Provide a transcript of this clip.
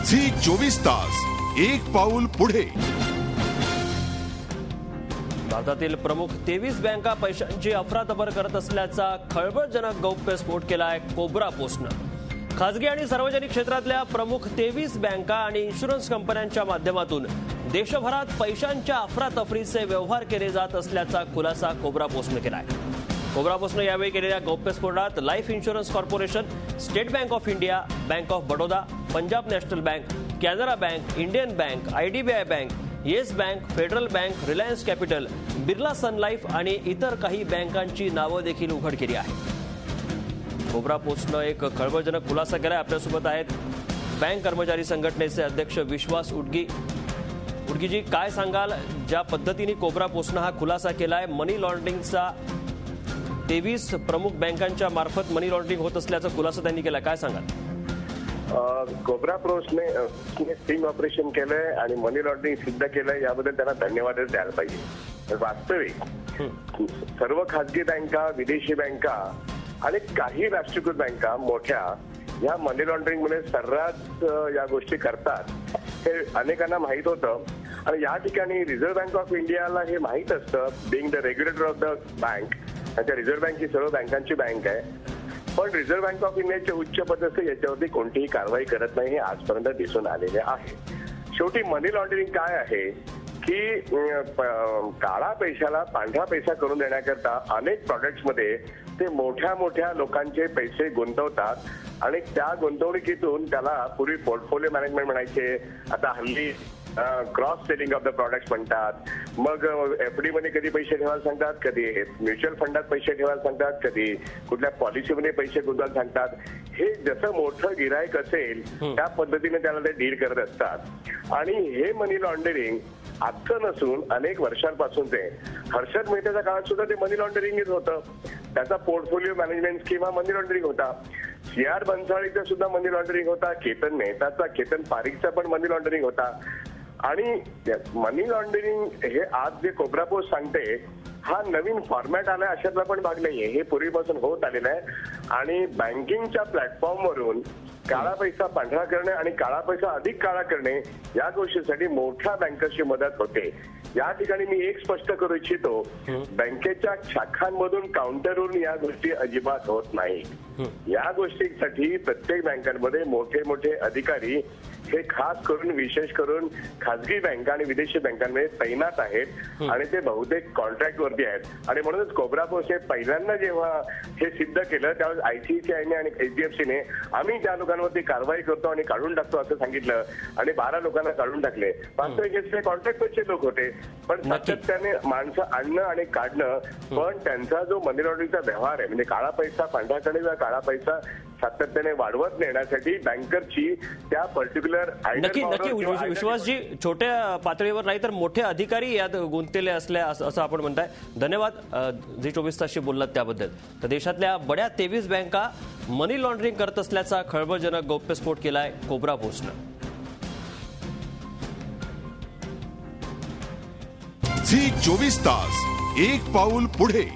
Zee 24 तास एक पाऊल पुढे। भारतातील प्रमुख 23 बँका पैशांची अफरातफर करत असल्याचा खळबळजनक गौप्यस्फोट केलाय कोब्रा पोस्टनं। खासगी आणि सार्वजनिक क्षेत्रातल्या प्रमुख 23 बँका आणि इन्शुरन्स कंपन्यांच्या माध्यमातून देशभरात पैशांच्या अफरातफरीचे व्यवहार केले जात असल्याचा खुलासा कोब्रा पोस्टनं केलाय। कोब्रा पोस्टनं यावेळी केलेल्या गौप्यस्फोटात Life Insurance Corporation, State Bank of India, Bank of Baroda, Punjab National Bank, Canara Bank, Indian Bank, IDBI Bank, Yes Bank, Federal Bank, Reliance Capital, Birla Sun Life आणि इतर काही बँकांची नावं देखील उघड केली आहेत। कोब्रा पोस्टनं एक खळबळजनक खुलासा केलाय। आपल्यासोबत आहेत बँक कर्मचारी संघटनेचे अध्यक्ष विश्वास उडगी। उडगीजी, काय सांगाल, ज्या पद्धतीने कोब्रा पोस्टनं हा खुलासा केलाय, मनी लॉन्ड्रिंगचा 23 प्रमुख बँकांच्या मार्फत मनी लॉन्ड्रिंग होत असल्याचा खुलासा त्यांनी केला, काय सांगाल? कोब्रा पोस्टने स्टिंग ऑपरेशन केलंय आणि मनी लॉन्ड्रिंग सिद्ध केलंय, याबद्दल त्यांना धन्यवादच द्यायला पाहिजे। वास्तविक सर्व खासगी बँका, विदेशी बँका आणि काही राष्ट्रीयकृत बँका मोठ्या या मनी लॉन्ड्रिंग मध्ये सर्रास या गोष्टी करतात हे अनेकांना माहित होतं। आणि या ठिकाणी रिझर्व्ह बँक ऑफ इंडियाला हे माहित असतं, being the regulator of the bank. त्यांच्या रिझर्व्ह बँक ही सर्व बँकांची बँक आहे, पण रिझर्व्ह बँक ऑफ इंडियाचे उच्च पदस्थ याच्यावरती कोणतीही कारवाई करत नाही, हे आजपर्यंत दिसून आलेले आहे। शेवटी मनी लॉन्ड्रिंग काय आहे की काळा पैशाला पांढरा पैसा करून देण्याकरता अनेक प्रोडक्ट्समध्ये ते मोठ्या मोठ्या लोकांचे पैसे गुंतवतात आणि त्या गुंतवणुकीतून त्याला पूर्वी पोर्टफोलिओ मॅनेजमेंट म्हणायचे, आता हल्ली cross selling of the products म्हणतात। मग एफडी मध्ये कधी पैसे ठेवायला सांगतात, कधी म्युच्युअल फंडात पैसे ठेवायला सांगतात, कधी कुठल्या पॉलिसीमध्ये पैसे गुंतवायला सांगतात। हे जसं मोठं गिराईक असेल त्या पद्धतीने त्याला ते डील करत असतात। आणि हे मनी लॉन्ड्रिंग आजचं नसून अनेक वर्षांपासून ते हर्षद मेहताच्या काळात सुद्धा ते मनी लॉन्ड्रिंगच होतं। त्याचा पोर्टफोलिओ मॅनेजमेंट स्कीम हा मनी लॉन्ड्रिंग होता। CR भन्साळीचा सुद्धा मनी लॉन्ड्रिंग होता, केतन मेहताचा, केतन पारिखचा पण मनी लॉन्ड्रिंग होता। आणि मनी लॉन्ड्रिंग हे आज जे कोब्रा पोस्ट सांगते हा नवीन फॉर्मॅट आलाय अशातला पण भाग नाहीये, हे पूर्वीपासून होत आलेलं आहे। आणि बँकिंगच्या प्लॅटफॉर्मवरून काळा पैसा पांढरा करणे आणि काळा पैसा अधिक काळा करणे या गोष्टीसाठी मोठ्या बँकर्सची मदत होते। या ठिकाणी मी एक स्पष्ट करू इच्छितो, बँकेच्या शाखांमधून काउंटरवरून या गोष्टी अजिबात होत नाही। या गोष्टीसाठी प्रत्येक बँकांमध्ये मोठे मोठे अधिकारी हे खास करून विशेष करून खासगी बँका आणि विदेशी बँकांमध्ये तैनात आहेत आणि ते बहुतेक कॉन्ट्रॅक्ट वरती आहेत। आणि म्हणूनच कोब्रा पोस्ट हे पहिल्यांदा जेव्हा हे सिद्ध केलं त्यावेळेस ICICIने आणि HDFCने आम्ही त्या लोकांवरती कारवाई करतो आणि काढून टाकतो असं सांगितलं आणि 12 लोकांना काढून टाकले। वास्तविक हे कॉन्ट्रॅक्टचे लोक होते, पण सातत्याने माणसं आणणं आणि काढणं, पण त्यांचा जो मनी लॉन्ड्रिंगचा व्यवहार आहे म्हणजे काळा पैसा पांढरा करण्याचा काळा पैसा सातत्याने वाढवत नेण्यासाठी बँकरची त्या पर्टिक्युलर नक्की विश्वासजी, छोट्या पातळीवर नाही तर मोठे अधिकारी यात गुंतलेले असले असं आपण म्हणताय। धन्यवाद झी 24 तासशी बोललात त्याबद्दल। तर देशातल्या बड्या 23 बँका मनी लॉन्ड्रिंग करत असल्याचा खळबळजनक गौप्यस्फोट केलाय कोब्रा पोस्टनं। झी 24 तास एक पाऊल पुढे।